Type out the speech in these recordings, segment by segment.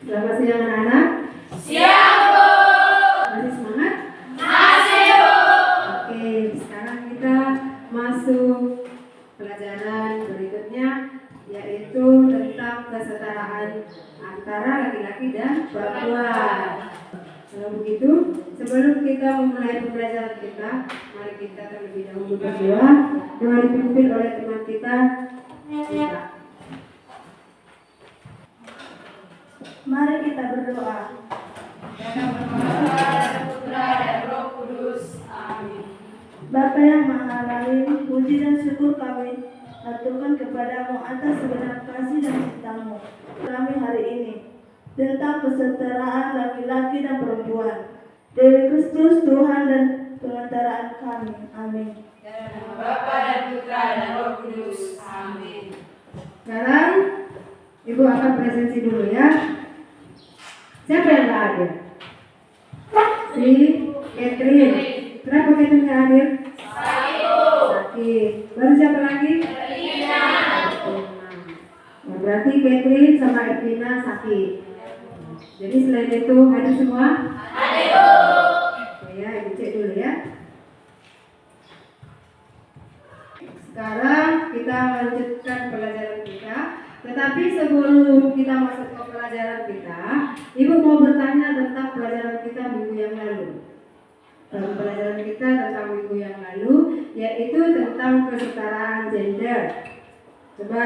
Selamat siang anak-anak. Siang, Bu. Masih semangat? Masih, Bu. Oke, sekarang kita masuk pelajaran berikutnya, yaitu tentang kesetaraan antara laki-laki dan perempuan. Kalau begitu, sebelum kita memulai pembelajaran kita, mari kita terlebih dahulu berdoa dengan dipimpin oleh teman kita. Mari kita berdoa. Putra dan Roh Kudus. Amin. Bapa yang Maha Alim, puji dan syukur kami aturkan kepadamu atas segenap kasih dan cintamu kami hari ini tentang kesetaraan laki-laki dan perempuan. Dewi Kristus Tuhan dan pengantaraan kami. Amin. Bapa dan Putra dan Roh Kudus. Amin. Sekarang Ibu akan presentasi dulu ya. Siapa yang nggak hadir? Si Catherine. Kenapa Catherine nggak hadir? Sakit. Baru siapa lagi? Elina. Nah, berarti Catherine sama Elvina sakit. Jadi selain itu hadir semua? Hadir, Bu. Oke ya, Ibu cek dulu ya. Sekarang kita lanjutkan pelajaran kita. Tetapi sebelum kita masuk ke pelajaran kita, Ibu mau bertanya tentang pelajaran kita minggu yang lalu. Pelajaran kita tentang minggu yang lalu, yaitu tentang kesetaraan gender. Coba,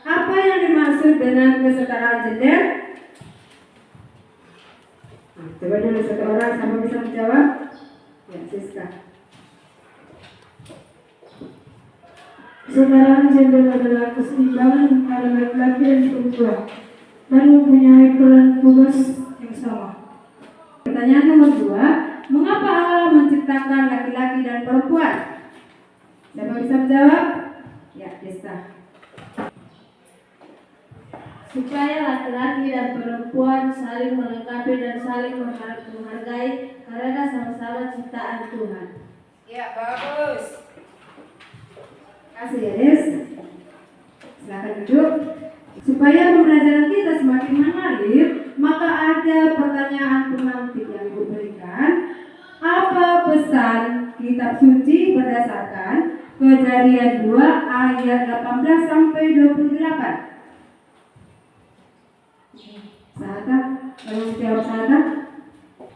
apa yang dimaksud dengan kesetaraan gender? Nah, coba dulu satu orang sama bisa menjawab. Ya, Siska. Kesetaraan gender adalah keseimbangan antara laki-laki dan perempuan dan mempunyai peran tugas yang sama. Pertanyaan nomor 2, mengapa Allah menciptakan laki-laki dan perempuan? Siapa bisa menjawab? Ya, Desta. Supaya laki-laki dan perempuan saling melengkapi dan saling menghargai karena sama-sama ciptaan Tuhan. Ya, bagus. Kasih ya, Des. Silakan duduk. Supaya pembelajaran kita semakin mengalir, maka ada pertanyaan pemantik yang Ibu berikan. Apa pesan kitab suci berdasarkan Kejadian 2 ayat 18 sampai 28? Sahabat, kalau jawab sahabat,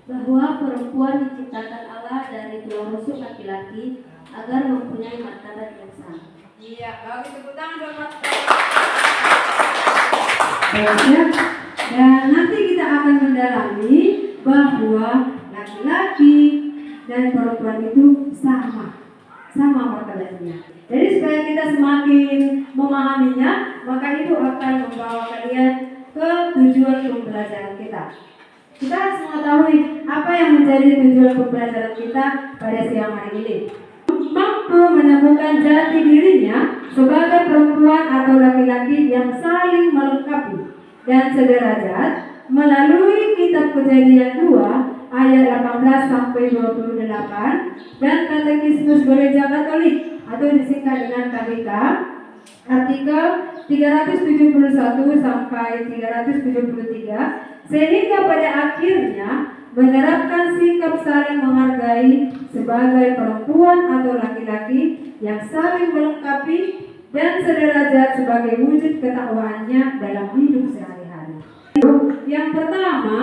Bahwa perempuan diciptakan Allah dari tulang rusuk laki-laki agar mempunyai martabat yang sama. Iya, bagus. Tepuk tangan buat Mas. ya. Dan nanti kita akan mendalami bahwa laki-laki dan perempuan itu sama martabatnya. Jadi supaya kita semakin memahaminya, maka Ibu akan membawa kalian ke tujuan pembelajaran kita. Kita harus mengetahui apa yang menjadi tujuan pembelajaran kita pada siang hari ini. Mampu menemukan jati dirinya sebagai perempuan atau laki-laki yang saling melengkapi dan sederajat melalui kitab Kejadian 2 ayat 18 sampai 28 dan Katekismus Gereja Katolik atau disingkat dengan KGK artikel 371 sampai 373, sehingga pada akhirnya menerapkan sikap saling menghargai sebagai perempuan atau laki-laki yang saling melengkapi dan sederajat sebagai wujud ketakwaannya dalam hidup sehari-hari. Yang pertama,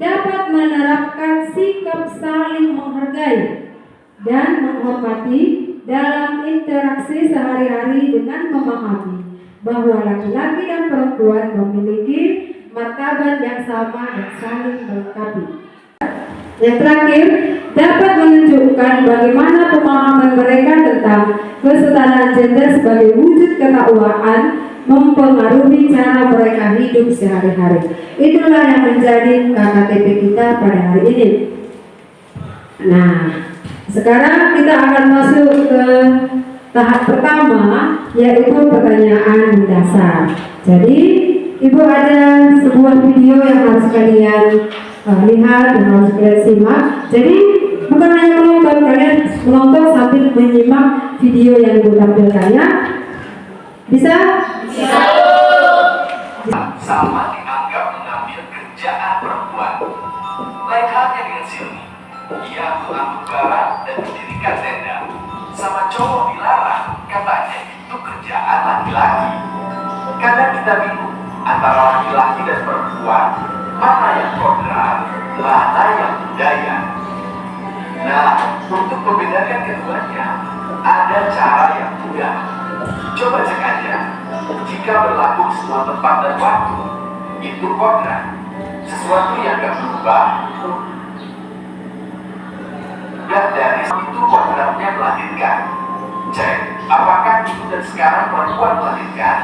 dapat menerapkan sikap saling menghargai dan menghormati dalam interaksi sehari-hari dengan memahami bahwa laki-laki dan perempuan memiliki martabat yang sama dan saling melengkapi. Yang terakhir, dapat menunjukkan bagaimana pemahaman mereka tentang kesetaraan gender sebagai wujud ketakwaan mempengaruhi cara mereka hidup sehari-hari. Itulah yang menjadi KKTP kita pada hari ini. Nah, sekarang kita akan masuk ke tahap pertama, yaitu pertanyaan dasar. Jadi, Ibu ada sebuah video yang harus kalian lihat dan harus kalian simak. Jadi, bukan hanya menonton, kalian menonton sambil menyimak video yang Ibu tampilkan ya. Bisa? Bisa. Sama dianggap Ia mengambil barang dan mendirikan tenda. Sama cowok dilarang, katanya itu kerjaan laki-laki. Kadang kita bingung antara laki-laki dan perempuan, mana yang kodrat, mana yang budaya. Nah, untuk membedakan keduanya, ada cara yang mudah. Coba cek aja, jika berlaku di semua tempat dan waktu, itu kodrat. Sesuatu yang gak berubah. Dan dari itu kodratnya melahirkan. Cek, apakah itu dan sekarang perempuan melahirkan?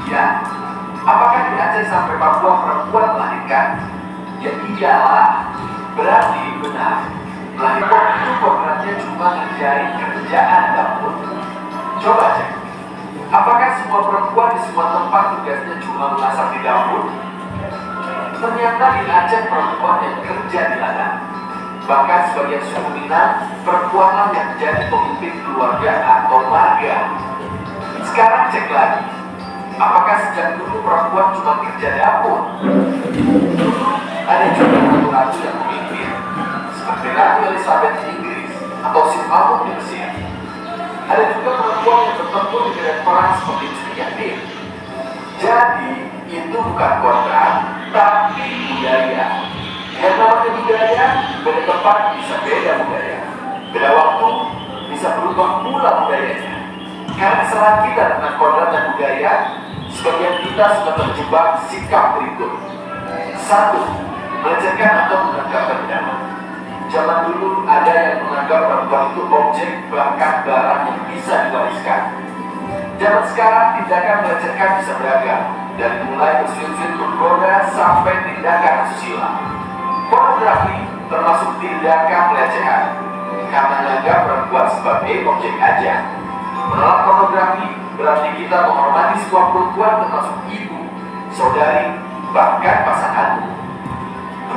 Ya. Apakah di Aceh sampai Papua perempuan melahirkan? Ya iyalah. Berarti benar. Melahirkan itu kodratnya cuma ngerjain kerjaan dapur. Coba cek. Apakah semua perempuan di semua tempat tugasnya cuma memasak di dapur? Ternyata di Aceh perempuan yang kerja di ladang. Bahkan sebagian suku Minang, perempuanlah yang menjadi pemimpin keluarga atau marga. Sekarang cek lagi. Apakah sejak dulu perempuan cuma kerja dapur? Dulu ada juga ratu-ratu yang memimpin, seperti Ratu Elizabeth di Inggris atau si Mahmud di Mesir. Ada juga perempuan yang bertempur di medan perang seperti Sri Yatim. Jadi itu bukan kodrat, tapi budaya. Yang namanya budaya, beda tempat bisa beda budaya. Beda waktu bisa berubah pula budayanya. Karena kesalahan kita tentang kodrat dan budaya, sebagian kita sudah terjebak sikap berikut. 1. Melecehkan atau menganggap rendah. Zaman dulu ada yang menganggap perempuan itu objek, bahkan barang yang bisa diwariskan. Zaman sekarang tindakan melecehkan bisa beragam, dari mulai bersuit-suit bergoda sampai tindakan asusila. Pornografi termasuk tindakan pelecehan, karena menganggap perempuan sebagai objek aja. Menolak pornografi berarti kita menghormati sebuah perempuan termasuk ibu, saudari, bahkan pasanganmu.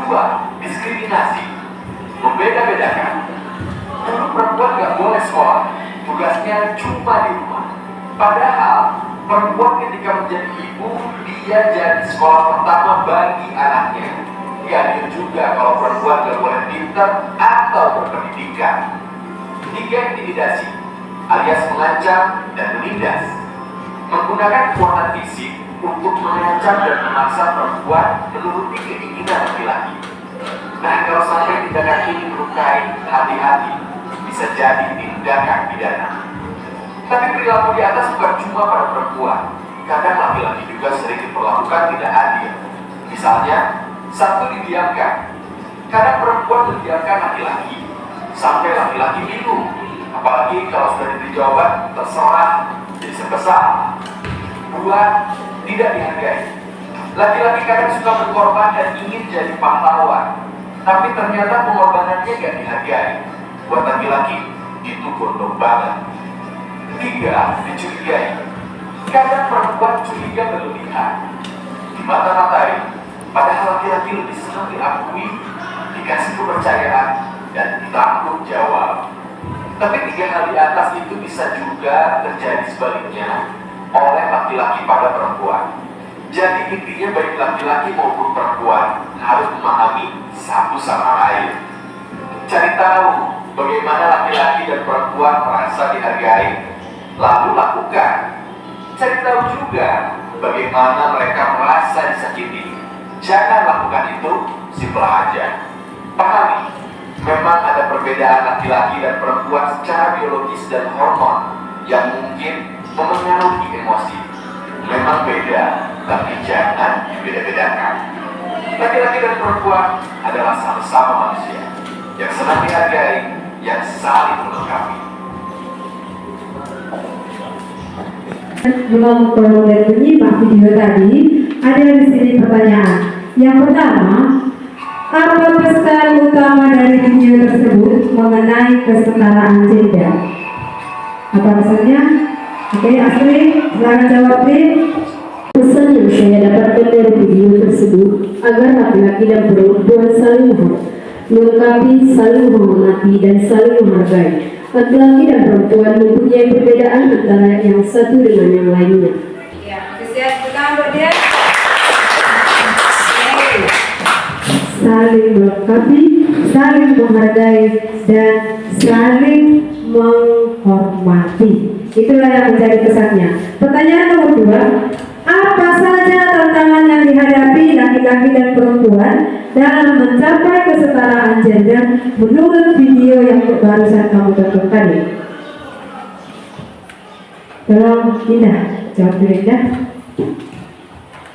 2. Diskriminasi. Membeda-bedakan. Dulu perempuan gak boleh sekolah, tugasnya cuma di rumah. Padahal perempuan ketika menjadi ibu, dia jadi sekolah pertama bagi anaknya. Adil juga kalau perempuan gak boleh pintar atau berpendidikan. 3. Intimidasi, alias mengancam dan menindas. Menggunakan kekuatan fisik untuk mengancam dan memaksa perempuan menuruti keinginan laki-laki. Nah, kalau sampai tindakan ini melukai, hati-hati, bisa jadi tindakan pidana. Tapi perilaku di atas bukan cuma pada perempuan. Kadang laki-laki juga sering diperlakukan tidak adil. Misalnya, 1. Didiamkan. Kadang perempuan mendiamkan laki-laki sampai laki-laki bingung. Apalagi kalau sudah diberi jawaban terserah, jadi sebesar. 2. Tidak dihargai. Laki-laki kadang suka berkorban dan ingin jadi pahlawan, tapi ternyata pengorbanannya gak dihargai. Buat laki-laki itu gondok banget. 3. Dicurigai. Kadang perempuan curiga berlebihan, dimata-matai. Padahal laki-laki lebih senang diakui, dikasih kepercayaan, dan tanggung jawab. Tapi 3 hal di atas itu bisa juga terjadi sebaliknya oleh laki-laki pada perempuan. Jadi intinya baik laki-laki maupun perempuan harus memahami satu sama lain. Cari tahu bagaimana laki-laki dan perempuan merasa dihargai, lalu lakukan. Cari tahu juga bagaimana mereka merasa disakiti. Jangan lakukan itu, simpel aja. Pahami, memang ada perbedaan laki-laki dan perempuan secara biologis dan hormon yang mungkin memengaruhi emosi. Memang beda, tapi jangan dibeda-bedakan. Laki-laki dan perempuan adalah sama-sama manusia yang senang dihargai, yang saling melengkapi. Belum dari menyimak video tadi, ada di sini pertanyaan. Yang pertama, apa pesan utama dari video tersebut mengenai kesetaraan gender? Apa pesannya? Oke, Asri, silakan jawab, Pri. Pesan yang saya dapatkan dari video tersebut agar laki-laki dan perempuan saling melengkapi, saling menghormati, dan saling menghargai. Laki-laki dan perempuan mempunyai perbedaan antara yang satu dengan yang lainnya. Ya, siap bukan buat dia. Saling melengkapi, saling menghargai, dan saling menghormati. Itulah yang menjadi pesannya. Pertanyaan nomor 2, apa saja tantangan yang dihadapi laki-laki dan perempuan dalam mencapai kesetaraan gender menurut video yang barusan kamu tonton tadi? Tolong Indah, jawab dulu Indah.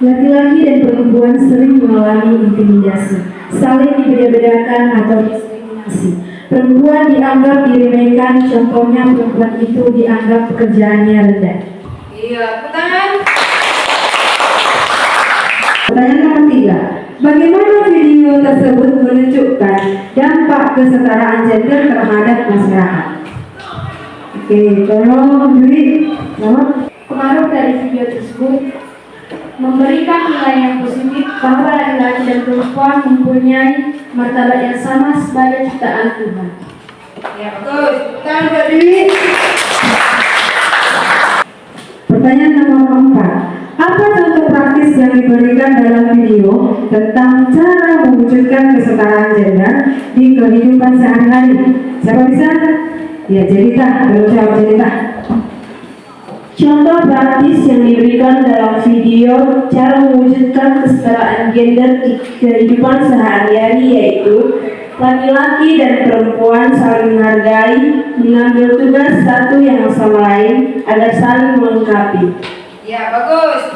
Laki-laki dan perempuan sering mengalami intimidasi, saling dibeda-bedakan atau diskriminasi. Perempuan dianggap diremehkan, contohnya perempuan itu dianggap pekerjaannya rendah. Iya, tangan. Pertanyaan nomor 3, bagaimana video tersebut menunjukkan dampak kesetaraan gender terhadap masyarakat? Oke, tolong Dwi, jawab. Pengaruh dari video tersebut memberikan nilai yang positif bahwa laki-laki dan perempuan mempunyai martabat yang sama sebagai ciptaan Tuhan. Ya, bagus. Tangan Mbak Dewi. Pertanyaan nomor 4, apa contoh praktis yang diberikan dalam video tentang cara mewujudkan kesetaraan gender di kehidupan sehari-hari? Siapa bisa? Ya, Jelita, belum jawab Jelita. Contoh praktis yang diberikan dalam video cara mewujudkan kesetaraan gender di kehidupan sehari-hari yaitu laki-laki dan perempuan saling menghargai, mengambil tugas satu yang sama lain agar saling melengkapi. Ya, bagus.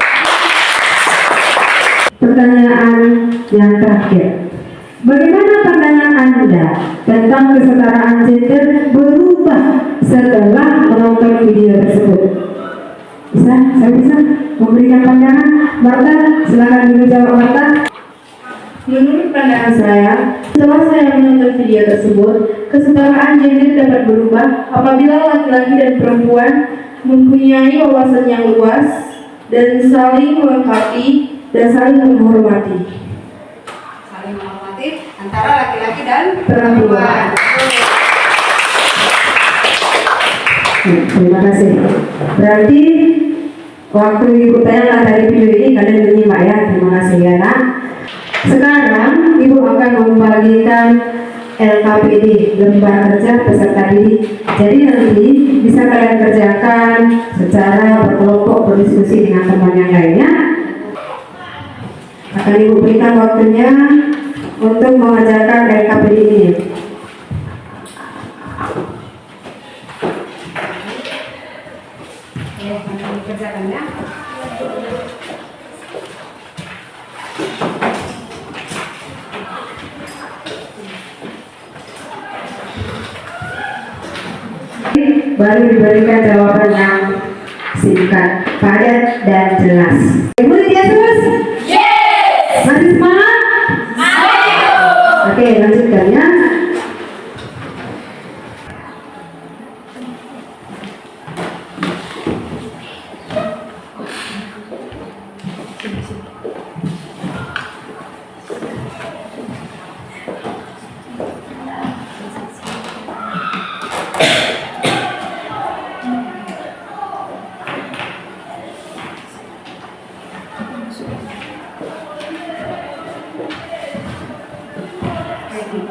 Pertanyaan yang terakhir, bagaimana pandangan Anda tentang kesetaraan gender berubah setelah menonton video tersebut? Bisa? Saya bisa memberikan pandangan? Marta, silakan dulu jawab Marta. Menurut pandangan saya, setelah saya menonton video tersebut, kesetaraan gender dapat berubah apabila laki-laki dan perempuan mempunyai wawasan yang luas dan saling melengkapi dan saling menghormati. Saling menghormati antara laki-laki dan Perempuan. perempuan. Terima kasih. Berarti waktu Ibu tayangkan dari video ini kalian menyimak ya. Terima kasih ya nak. Sekarang Ibu akan membagikan LKPD, lembar kerja peserta didik. Jadi nanti bisa kalian kerjakan secara berkelompok, berdiskusi dengan teman yang lainnya. Akan Ibu berikan waktunya untuk mengerjakan LKPD ini. Ya, akan dikerjakan ya. Baru diberikan jawaban yang singkat, padat, dan jelas. Ibu Yesus? Yes. Masih semangat? Ayo. Oke, lanjutkan ya.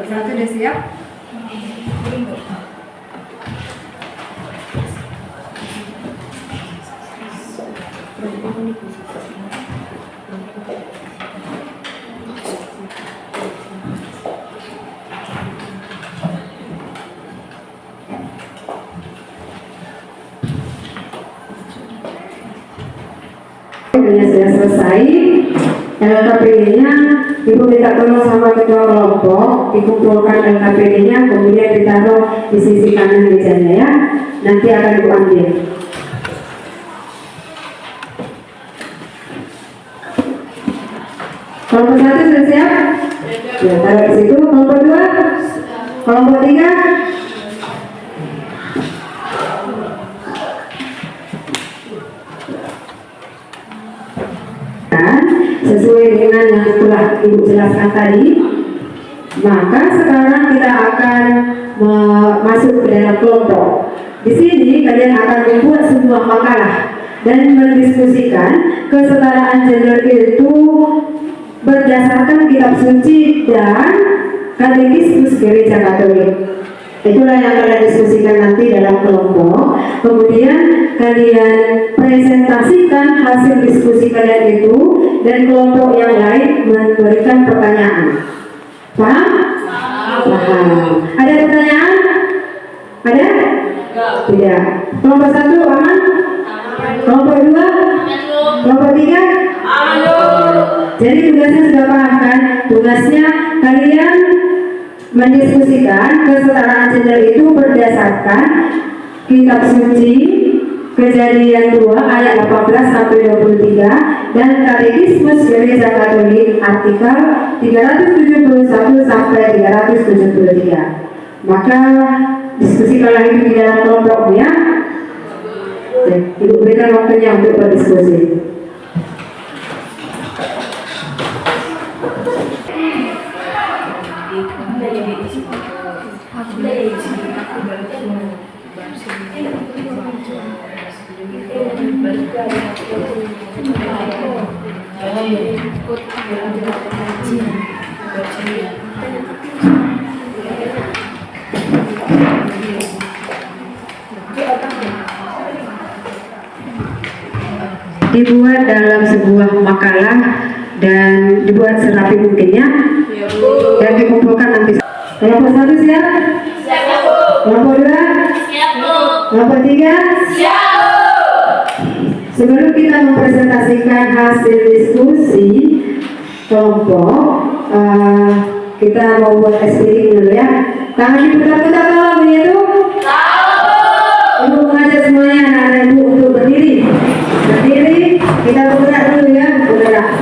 Satu udah siap? Videonya sudah selesai. LKPD-nya Ibu minta tolong sama ketua kelompok dikumpulkan LKPD-nya, kemudian ditaruh di sisi kanan mejanya ya. Nanti akan Ibu ambil. Kelompok 1 sudah siap? Ya, taruh di situ. Kelompok 2, kelompok 3. Sesuai dengan yang telah Ibu jelaskan tadi, maka sekarang kita akan masuk ke dalam kelompok. Di sini kalian akan membuat sebuah makalah dan mendiskusikan kesetaraan gender itu berdasarkan kitab suci dan Katekismus Gereja Katolik. Itulah yang kalian diskusikan nanti dalam kelompok. Kemudian kalian presentasikan hasil diskusi kalian itu dan kelompok yang lain memberikan pertanyaan. Paham? Paham. Ada pertanyaan? Ada? Tidak. Kelompok 1 aman? Kelompok 2? Kelompok 3? Jadi tugasnya sudah paham kan? Tugasnya kalian mendiskusikan kesetaraan gender itu berdasarkan kitab suci Kejadian 2 ayat 18 sampai 23 dan Katekismus Gereja Katolik artikel 371 sampai 373. Maka diskusikanlah itu di dalam kelompoknya. Ibu berikan waktunya untuk berdiskusi. Dibuat dalam sebuah makalah dan dibuat serapi mungkinnya dan dikumpulkan nanti. Kelompok 1 siap? Siap, Bu. Kelompok 2? Siap, Bu. Kelompok 3? Siap, Bu. Sebelum kita mempresentasikan hasil diskusi kelompok, kita mau buat SPI dulu ya. Tangan diputar-putar kalau begitu. Ibu mengajak semuanya anak-anak ibu untuk berdiri. Berdiri, kita bergerak dulu ya, bergerak.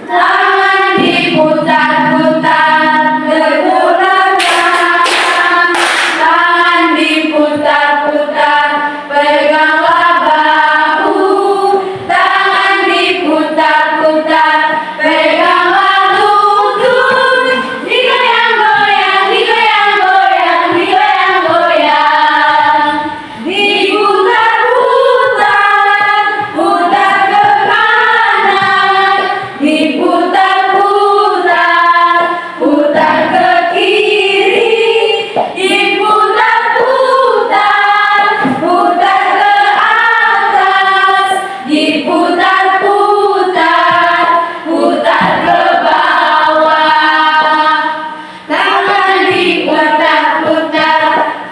Tangan diputar-putar, berputar tangan. Tangan diputar-putar, peganglah bahu. Tangan diputar-putar, peganglah lutut. Digoyang-goyang, digoyang-goyang, digoyang-goyang. Diputar-putar, putar ke kanan. Diputar-putar, putar ke kiri. Diputar-putar, putar ke atas. Diputar-putar, putar ke bawah. Tangan diputar-putar,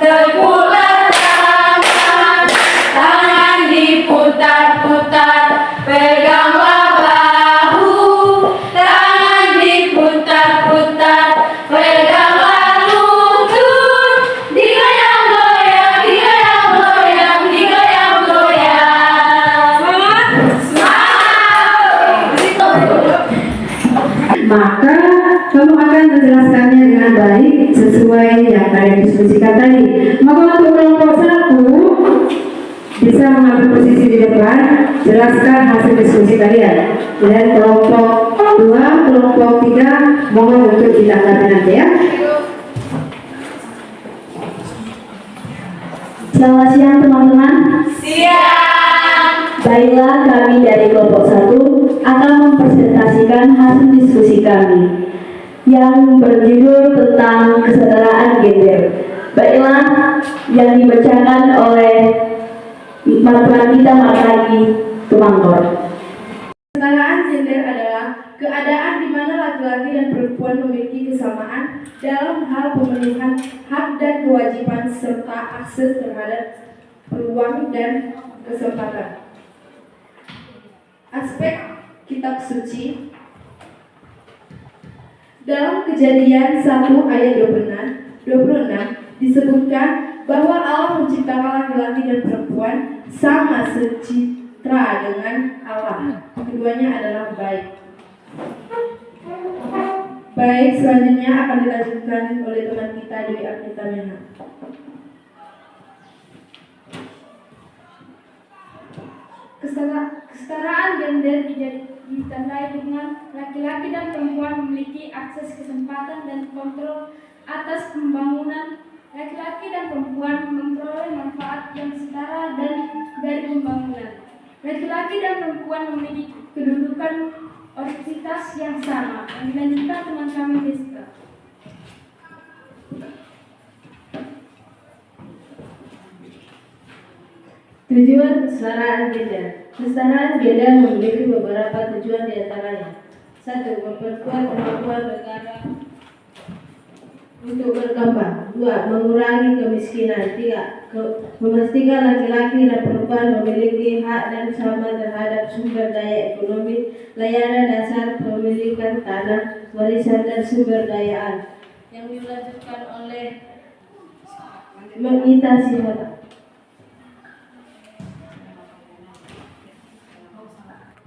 terputar tangan. Tangan diputar-putar, peganglah bahu. Tangan diputar-putar, peganglah lutut. Digoyang-goyang, digoyang-goyang, digoyang-goyang. Semangat! Maka kamu akan menjelaskannya dengan baik sesuai yang kalian diskusikan tadi. Maka untuk kelompok 1 bisa mengambil posisi di depan, jelaskan hasil diskusi kalian. Dan kelompok 2, kelompok 3 mohon untuk ditanggapi nanti ya. Selamat siang teman-teman. Siap! Baiklah, kami dari kelompok 1 akan mempresentasikan hasil diskusi kami yang berjudul tentang kesetaraan gender. Baiklah, yang dibacakan oleh Martuan kita Martani Tumangkor. Kesetaraan gender adalah keadaan di mana laki-laki dan perempuan memiliki kesamaan dalam hal pemenuhan hak dan kewajiban serta akses terhadap peluang dan kesempatan. Aspek kitab suci dalam Kejadian 1 ayat 26 disebutkan bahwa Allah menciptakan laki-laki dan perempuan sama secitra dengan Allah. Keduanya adalah baik. Baik, selanjutnya akan dilanjutkan oleh teman kita Dewi Artita Mena. Kesetaraan gender ditandai dengan laki-laki dan perempuan memiliki akses kesempatan dan kontrol atas pembangunan. Laki-laki dan perempuan memperoleh manfaat yang setara dan dari pembangunan. Laki-laki dan perempuan memiliki kedudukan otoritas yang sama. Yang dilanjutkan teman kami Rizka. Tujuan kesetaraan gender. Kesetaraan gender memiliki beberapa tujuan di antaranya. 1. Memperkuat kemampuan negara untuk berkembang. 2. Mengurangi kemiskinan. 3. Memastikan laki-laki dan perempuan memiliki hak dan sama terhadap sumber daya ekonomi, layanan dasar, pemilikan tanah, warisan dan sumber daya alam. Yang dilanjutkan oleh Menita Sihota.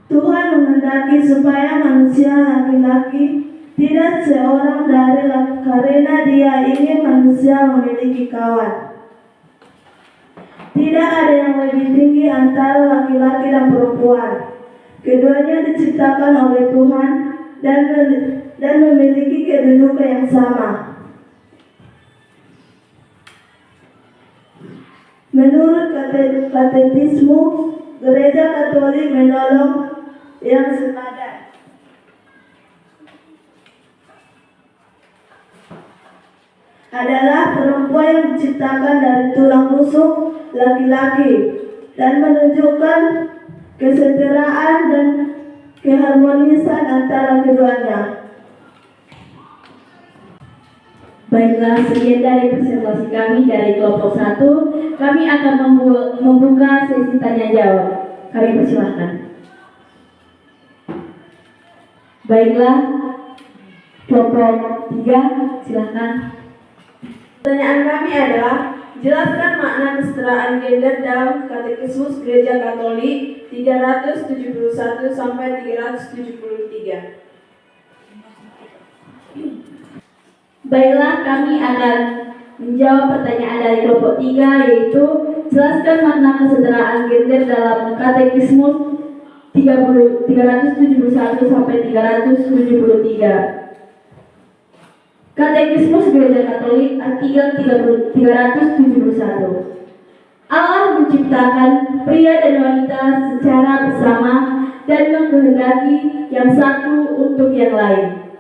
Tuhan menghendaki supaya manusia laki-laki tidak seorang dari karena dia ingin manusia memiliki kawan. Tidak ada yang lebih tinggi antara laki-laki dan perempuan. Keduanya diciptakan oleh Tuhan dan memiliki kedudukan yang sama. Menurut katekisme, Gereja Katolik menolong yang sepadan. Adalah perempuan yang diciptakan dari tulang rusuk laki-laki dan menunjukkan kesetaraan dan keharmonisan antara keduanya. Baiklah, sekian dari presentasi kami dari kelompok 1. Kami akan membuka sesi tanya jawab. Kami persilahkan. Baiklah, kelompok 3, silahkan. Pertanyaan kami adalah, jelaskan makna kesetaraan gender dalam Katekismus Gereja Katolik 371 sampai 373. Baiklah, kami akan menjawab pertanyaan dari kelompok 3, yaitu jelaskan makna kesetaraan gender dalam Katekismus 371 sampai 373. Katekismus Gereja Katolik artikel 371. Allah menciptakan pria dan wanita secara bersama dan mengkehendaki yang satu untuk yang lain.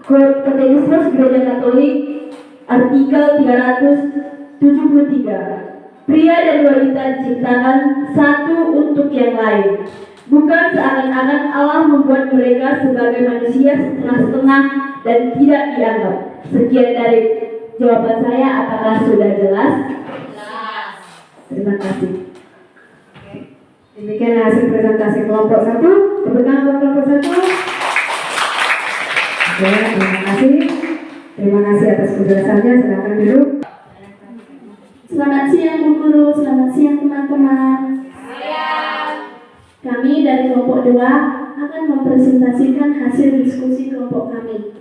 Katekismus Gereja Katolik artikel 373. Pria dan wanita diciptakan satu untuk yang lain. Bukan seakan-akan Allah membuat mereka sebagai manusia setengah-setengah dan tidak dianggap. Sekian dari jawaban saya, apakah sudah jelas? Jelas. Terima kasih. Demikian hasil presentasi kelompok 1. Tepuk tangan untuk kelompok 1. Oke, terima kasih. Terima kasih atas penjelasannya. Silakan duduk. Selamat siang Bu Guru, selamat siang teman-teman. Kami dari kelompok 2 akan mempresentasikan hasil diskusi kelompok kami,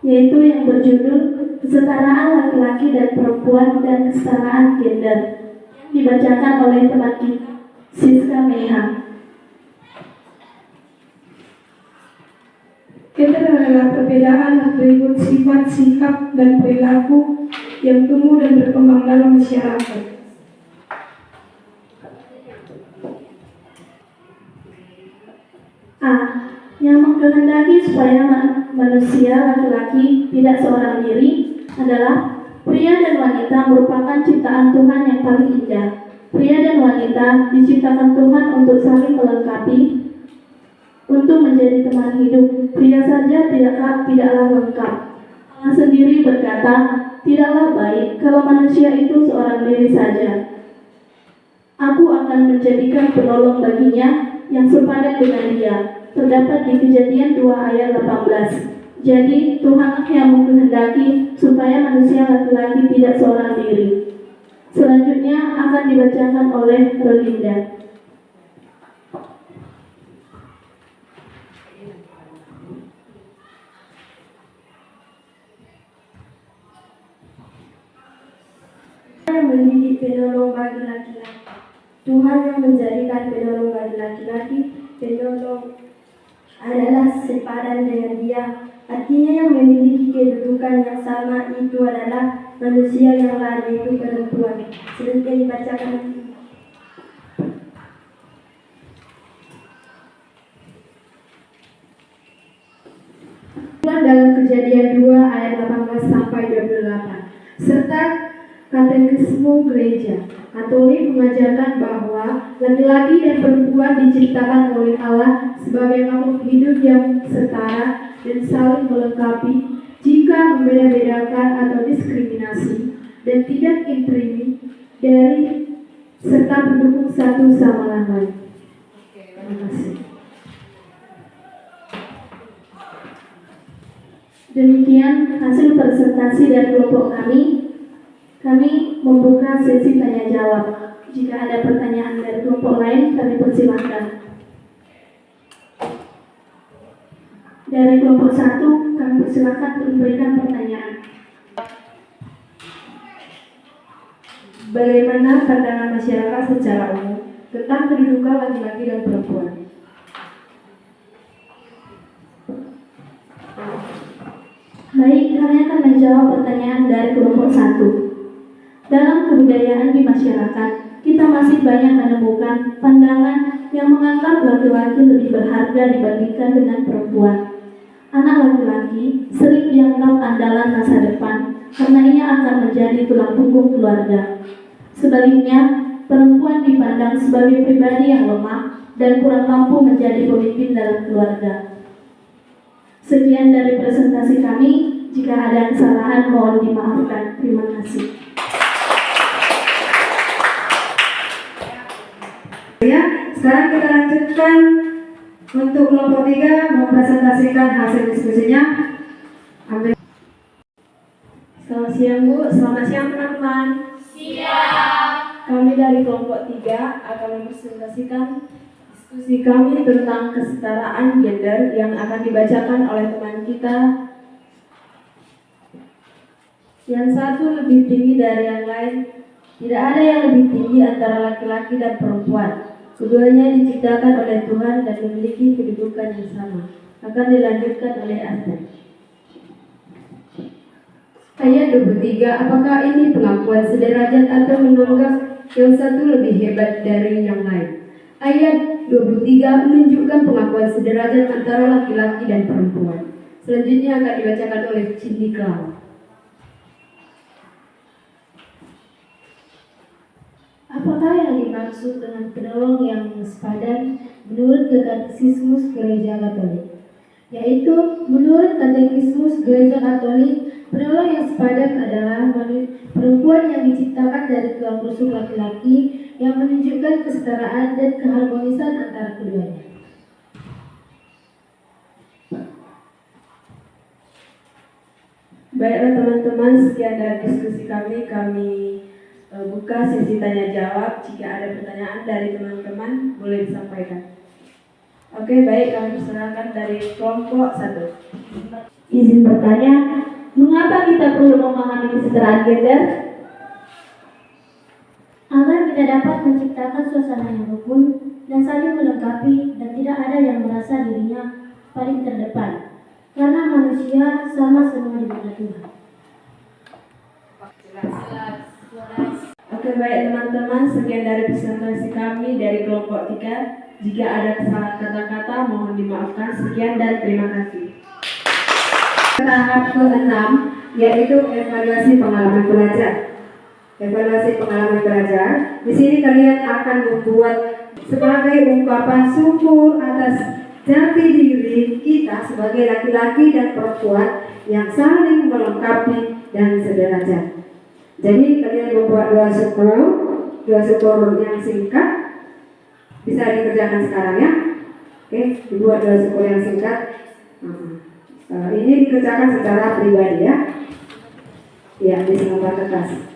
yaitu yang berjudul Kesetaraan Laki-laki dan Perempuan dan Kesetaraan Gender, yang dibacakan oleh teman kita, Siska Meha. Gender adalah perbedaan atribut sifat, sikap, dan perilaku yang tumbuh dan berkembang dalam masyarakat. A. Yang mengkehendaki supaya manusia laki-laki tidak seorang diri adalah pria dan wanita merupakan ciptaan Tuhan yang paling indah. Pria dan wanita diciptakan Tuhan untuk saling melengkapi, untuk menjadi teman hidup. Pria saja tidaklah lengkap. Allah sendiri berkata, tidaklah baik kalau manusia itu seorang diri saja. Aku akan menjadikan penolong baginya yang sepadan dengan dia. Terdapat di Kejadian 2 ayat 18. Jadi Tuhanlah yang mengkehendaki supaya manusia laki-laki tidak seorang diri. Selanjutnya akan dibacakan oleh Rolinda. Yang mendidik penolong bagi laki-laki. Tuhan yang menjadikan penolong bagi laki-laki, penolong adalah sepadan dengan dia. Artinya yang memiliki kedudukan yang sama itu adalah manusia yang lain, yaitu perempuan. Seperti yang dibacakan. tertuang dalam Kejadian 2 ayat 18 sampai 28, serta Katekisme Gereja Katolik mengajarkan bahwa laki-laki dan perempuan diciptakan oleh Allah sebagai makhluk hidup yang setara dan saling melengkapi. Jika membeda-bedakan atau diskriminasi dan tidak intrimi dari serta mendukung satu sama lain. Terima kasih. Demikian hasil presentasi dari kelompok kami. Kami membuka sesi tanya jawab. Jika ada pertanyaan dari kelompok lain, kami persilahkan. Dari kelompok 1, kami persilahkan untuk memberikan pertanyaan. Bagaimana pandangan masyarakat secara umum tentang kedudukan laki-laki dan perempuan? Baik, kami akan menjawab pertanyaan dari kelompok 1. Dalam kebudayaan di masyarakat, kita masih banyak menemukan pandangan yang menganggap laki-laki lebih berharga dibandingkan dengan perempuan. Anak laki-laki sering dianggap andalan masa depan karena ia akan menjadi tulang punggung keluarga. Sebaliknya, perempuan dipandang sebagai pribadi yang lemah dan kurang mampu menjadi pemimpin dalam keluarga. Sekian dari presentasi kami. Jika ada kesalahan, mohon dimaafkan. Terima kasih. Ya, sekarang kita lanjutkan untuk kelompok 3 mempresentasikan hasil diskusinya. Ambil. Selamat siang Bu, selamat siang teman-teman. Siap. Kami dari kelompok 3 akan mempresentasikan diskusi kami tentang kesetaraan gender yang akan dibacakan oleh teman kita. Yang satu lebih tinggi dari yang lain. Tidak ada yang lebih tinggi antara laki-laki dan perempuan. Keduanya diciptakan oleh Tuhan dan memiliki kedudukan yang sama. Akan dilanjutkan oleh Asna. Ayat 23, apakah ini pengakuan sederajat atau menganggap yang satu lebih hebat dari yang lain? Ayat 23 menunjukkan pengakuan sederajat antara laki-laki dan perempuan. Selanjutnya akan dibacakan oleh Cindy Clown. Apakah yang dimaksud dengan penolong yang sepadan menurut Katekismus Gereja Katolik? Yaitu, menurut Katekismus Gereja Katolik, penolong yang sepadan adalah perempuan yang diciptakan dari tulang rusuk laki-laki yang menunjukkan kesetaraan dan keharmonisan antara keduanya. Baiklah teman-teman, sekian dari diskusi kami. Kami buka sesi tanya jawab. Jika ada pertanyaan dari teman-teman, boleh disampaikan. Oke, baik, kami persilakan dari kelompok 1. Izin bertanya, mengapa kita perlu memahami kesetaraan gender? Agar kita dapat menciptakan suasana yang rukun dan saling melengkapi dan tidak ada yang merasa dirinya paling terdepan. Karena manusia sama semua di mata Tuhan. Oke, baik teman-teman, sekian dari presentasi kami dari kelompok 3. Jika ada kesalahan kata-kata, mohon dimaafkan. Sekian dan terima kasih. Tahap ke-6 yaitu evaluasi pengalaman belajar. Evaluasi pengalaman belajar. Di sini kalian akan membuat sebagai ungkapan syukur atas jati diri kita sebagai laki-laki dan perempuan yang saling melengkapi dan sederajat. Jadi kalian membuat dua syukur yang singkat. Bisa dikerjakan sekarang ya. Oke, dibuat dua syukur yang singkat. Ini dikerjakan secara pribadi ya. Ya, di lembar kertas.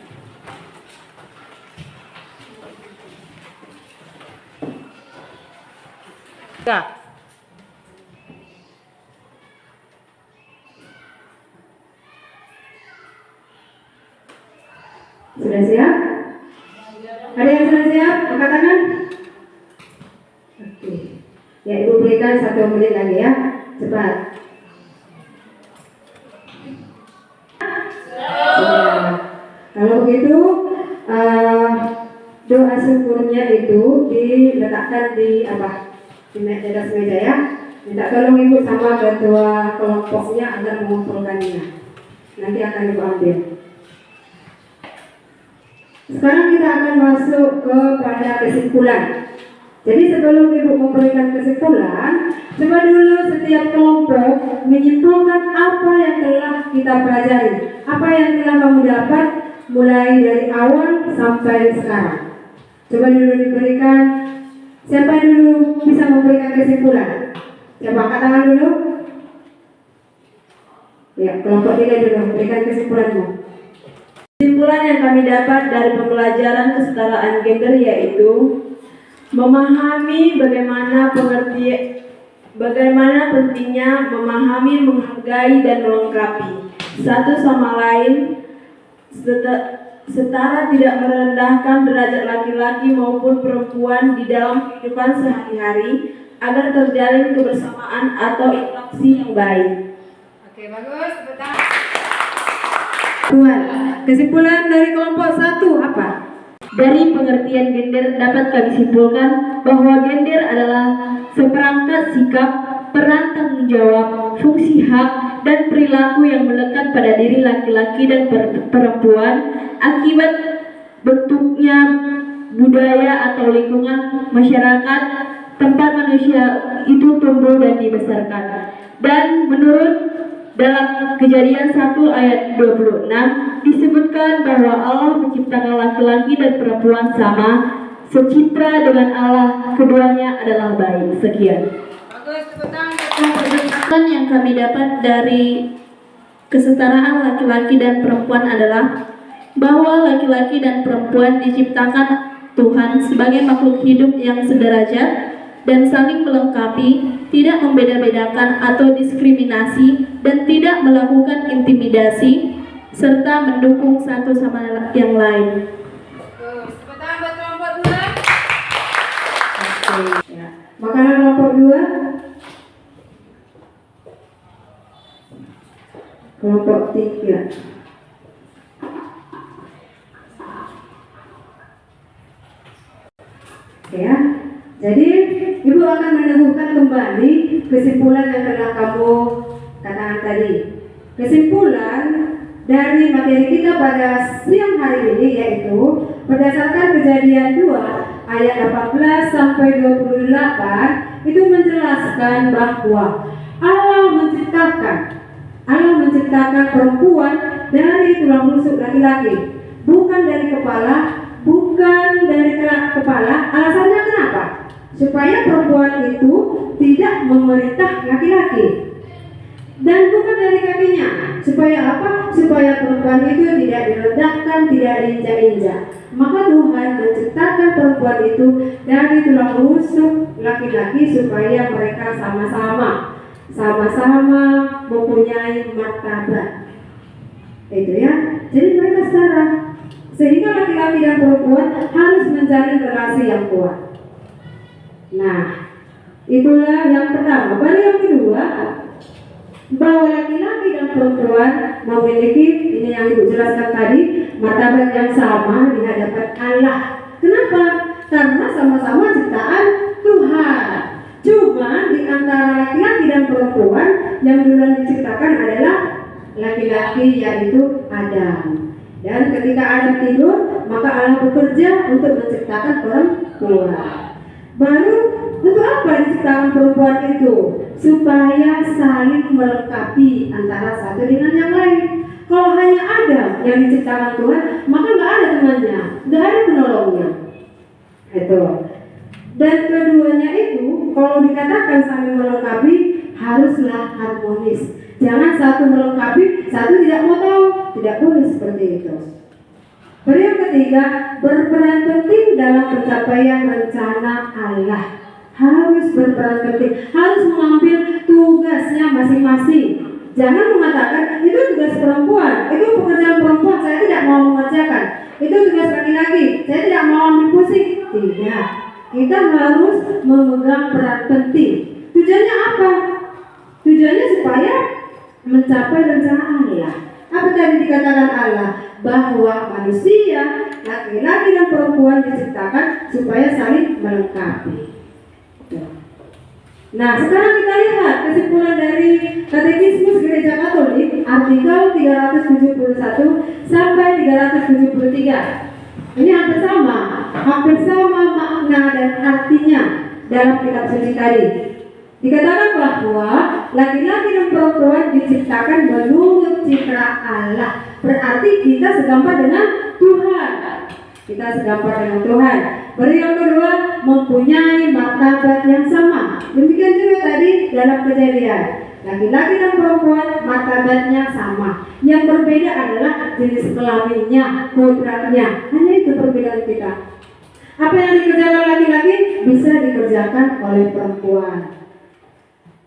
Sudah siap? Ada yang sudah siap? Angkat tangan. Oke. Ya, Ibu berikan 1 menit lagi ya. Cepat. Kalau begitu doa syukurnya itu diletakkan di atas meja ya. Minta tolong ibu sama ketua kelompoknya agar mengumpulkannya. Nanti akan ibu ambil. Sekarang kita akan masuk kepada kesimpulan. Jadi sebelum ibu memberikan kesimpulan, coba dulu setiap kelompok menyimpulkan apa yang telah kita pelajari, apa yang telah kamu dapat mulai dari awal sampai sekarang. Coba dulu diberikan. Siapa dulu bisa memberikan kesimpulan? Coba angkat tangan dulu. Ya, kelompok 3 dulu berikan kesimpulanmu. Kesimpulan yang kami dapat dari pembelajaran kesetaraan gender yaitu memahami bagaimana pentingnya memahami, menghargai dan melengkapi satu sama lain setara, tidak merendahkan derajat laki-laki maupun perempuan di dalam kehidupan sehari-hari agar terjalin kebersamaan atau interaksi yang baik. Oke, bagus. Betul. Tuan, kesimpulan dari kelompok 1 apa? Dari pengertian gender dapat kami simpulkan bahwa gender adalah seperangkat sikap, peran tanggung jawab, fungsi hak, dan perilaku yang melekat pada diri laki-laki dan perempuan akibat bentuknya budaya atau lingkungan masyarakat tempat manusia itu tumbuh dan dibesarkan. Dan menurut dalam Kejadian 1 ayat 26 disebutkan bahwa Allah menciptakan laki-laki dan perempuan sama, secitra dengan Allah, keduanya adalah baik. Sekian. Bagus. Betul. Perdebatan yang kami dapat dari kesetaraan laki-laki dan perempuan adalah bahwa laki-laki dan perempuan diciptakan Tuhan sebagai makhluk hidup yang sederajat dan saling melengkapi, tidak membeda-bedakan atau diskriminasi, dan tidak melakukan intimidasi, serta mendukung satu sama yang lain. Bagus. Betul. Kelompok 2. Oke, ya. Makanan kelompok 2. Kelompok 3. Oke ya. Jadi ibu akan meneguhkan kembali kesimpulan yang telah kamu katakan tadi. Kesimpulan dari materi kita pada siang hari ini yaitu berdasarkan Kejadian 2 ayat 18 sampai 28 itu menjelaskan bahwa Allah menciptakan perempuan dari tulang rusuk laki-laki, bukan dari kepala, bukan dari kepala. Alasannya kenapa? Supaya perempuan itu tidak memerintah laki-laki, dan bukan dari kakinya. Supaya apa? Supaya perempuan itu tidak direndahkan, tidak diinjak-injak. Maka Tuhan menciptakan perempuan itu dari tulang rusuk laki-laki supaya mereka sama-sama mempunyai martabat. Itu ya. Jadi mereka setara. Sehingga laki-laki dan perempuan harus menjalin relasi yang kuat. Nah, itulah yang pertama. Baru yang kedua, bahwa laki-laki dan perempuan memiliki, ini yang Ibu jelaskan tadi, martabat yang sama di hadapan Allah. Kenapa? Karena sama-sama ciptaan Tuhan. Cuma di antara laki-laki dan perempuan yang duluan diciptakan adalah laki-laki, yaitu Adam. Dan ketika Adam tidur, maka Allah bekerja untuk menciptakan perempuan. Baru untuk apa diciptakan perempuan itu? Supaya saling melengkapi antara satu dengan yang lain. Kalau hanya Adam yang diciptakan Tuhan, maka nggak ada temannya, nggak ada penolongnya. Itu. Dan keduanya itu, kalau dikatakan saling melengkapi, haruslah harmonis. Jangan satu melengkapi, satu tidak mau tahu. Tidak boleh seperti itu. Baru yang ketiga, berperan penting dalam pencapaian rencana Allah. Harus berperan penting, harus mengambil tugasnya masing-masing. Jangan mengatakan itu tugas perempuan, itu pekerjaan perempuan, saya tidak mau mengerjakan. Itu tugas laki-laki, saya tidak mau ambil pusing. Tidak, kita harus memegang peran penting. Tujuannya apa? Tujuannya supaya mencapai rencana Allah. Apa tadi dikatakan Allah? Bahwa manusia, laki-laki dan perempuan diciptakan supaya saling melengkapi. Nah, sekarang kita lihat kesimpulan dari Katekismus Gereja Katolik artikel 371 sampai 373. Ini hampir sama makna dan artinya dalam kitab suci tadi. Dikatakan bahwa laki-laki dan perempuan diciptakan menurut citra Allah. Berarti kita segambar dengan Tuhan. Kita segambar dengan Tuhan. Baru yang kedua, mempunyai martabat yang sama. Demikian juga tadi dalam Kejadian. Laki-laki dan perempuan martabatnya sama. Yang berbeda adalah jenis kelaminnya, kodratnya. Hanya itu perbedaan kita. Apa yang dikerjakan laki-laki bisa dikerjakan oleh perempuan.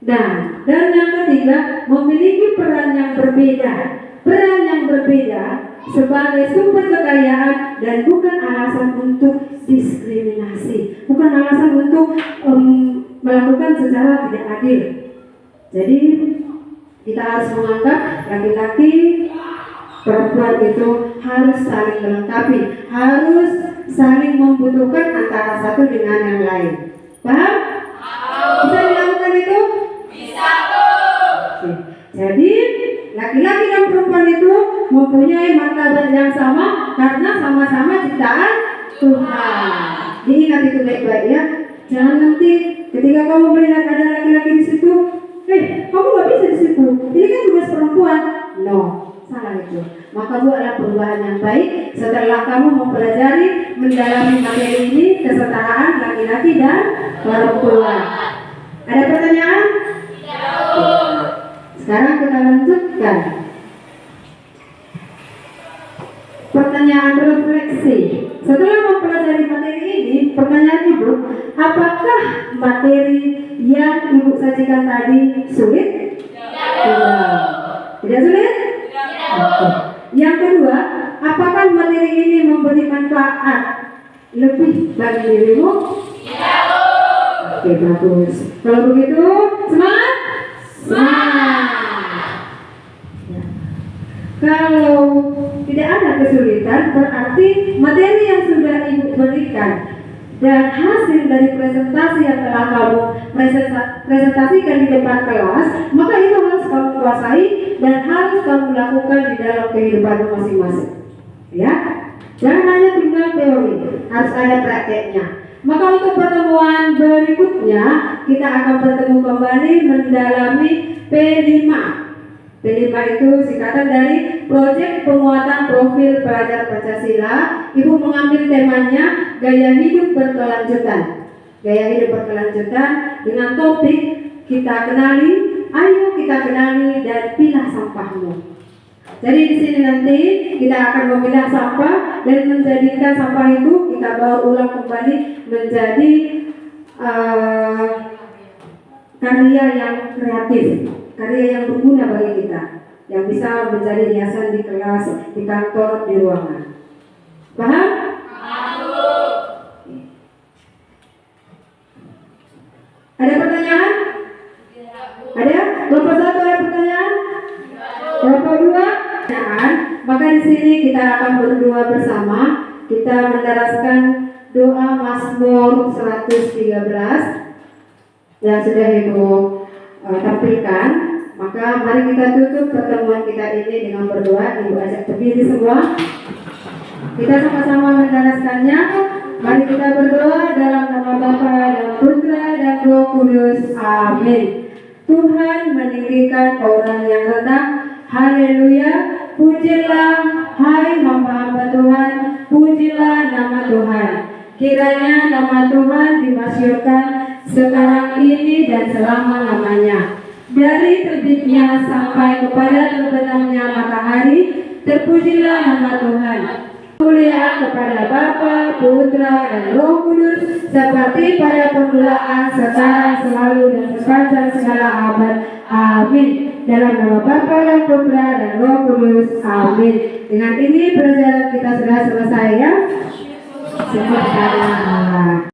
Dan yang ketiga, memiliki peran yang berbeda. Peran yang berbeda sebagai sumber kekayaan dan bukan alasan untuk diskriminasi, bukan alasan untuk melakukan secara tidak adil. Jadi kita harus menganggap laki-laki perempuan itu harus saling melengkapi, harus saling membutuhkan antara satu dengan yang lain. Paham? Bisa dilakukan itu? Bisa, Bu. Oke. Jadi laki-laki dan perempuan itu mempunyai martabat yang sama karena sama-sama ciptaan Tuhan. Diingat itu baik-baik ya. Jangan nanti ketika kamu melihat ada laki-laki di situ, kamu nggak bisa di situ. Ini kan tugas perempuan. No, salah itu. Maka buatlah perubahan yang baik setelah kamu mempelajari, mendalami materi ini, kesetaraan laki-laki dan perempuan. Ada pertanyaan? Sekarang kita lanjutkan. Pertanyaan refleksi. Setelah mempelajari materi ini, pertanyaan Ibu, apakah materi yang Ibu sajikan tadi sulit? Tidak sulit? Oke. Yang kedua, apakah materi ini memberi manfaat lebih bagi dirimu? Oke, bagus. Kalau begitu, semangat! Semangat! Ya. Kalau tidak ada kesulitan, berarti materi yang sudah Ibu berikan dan hasil dari presentasi yang telah kamu presentasikan di depan kelas, maka itu harus kamu kuasai dan harus kamu lakukan di dalam kehidupan masing-masing. Ya, jangan hanya tinggal teori, harus ada prakteknya. Maka untuk pertemuan berikutnya kita akan bertemu kembali mendalami P5. P5 itu singkatan dari Proyek Penguatan Profil Pelajar Pancasila. Ibu mengambil temanya Gaya Hidup Berkelanjutan. Gaya hidup berkelanjutan dengan topik kita kenali, ayo kita kenali dan pilah sampahmu. Jadi di sini nanti kita akan memilah sampah dan menjadikan sampah itu kita bawa ulang kembali menjadi karya yang kreatif, karya yang berguna bagi kita, yang bisa menjadi hiasan di kelas, di kantor, di ruangan. Paham? Ada pertanyaan? Ada? Kelompok 1 ada pertanyaan? Kelompok 2? Maka di sini kita akan berdoa bersama. Kita mendaraskan doa Mazmur 113 yang sudah Ibu tampilkan. Maka mari kita tutup pertemuan kita ini dengan berdoa. Ibu ajak berdiri semua. Kita sama-sama mendaraskannya. Mari kita berdoa dalam nama Bapa dan Putra dan Roh Kudus. Amin. Tuhan meninggikan orang yang rendah. Haleluya. Pujilah hai hamba-hamba Tuhan. Pujilah nama Tuhan. Kiranya nama Tuhan dimasyhurkan sekarang ini dan selama-lamanya. Dari terbitnya sampai kepada terbenamnya matahari, terpujilah nama Tuhan. Kemuliaan kepada Bapa, Putra, dan Roh Kudus, seperti pada permulaan, sekarang, selalu, dan sepanjang segala abad. Amin. Dalam nama Bapa dan Putra dan Roh Kudus. Amin. Dengan ini pelajaran kita sudah selesai ya. Syukur kepada Allah.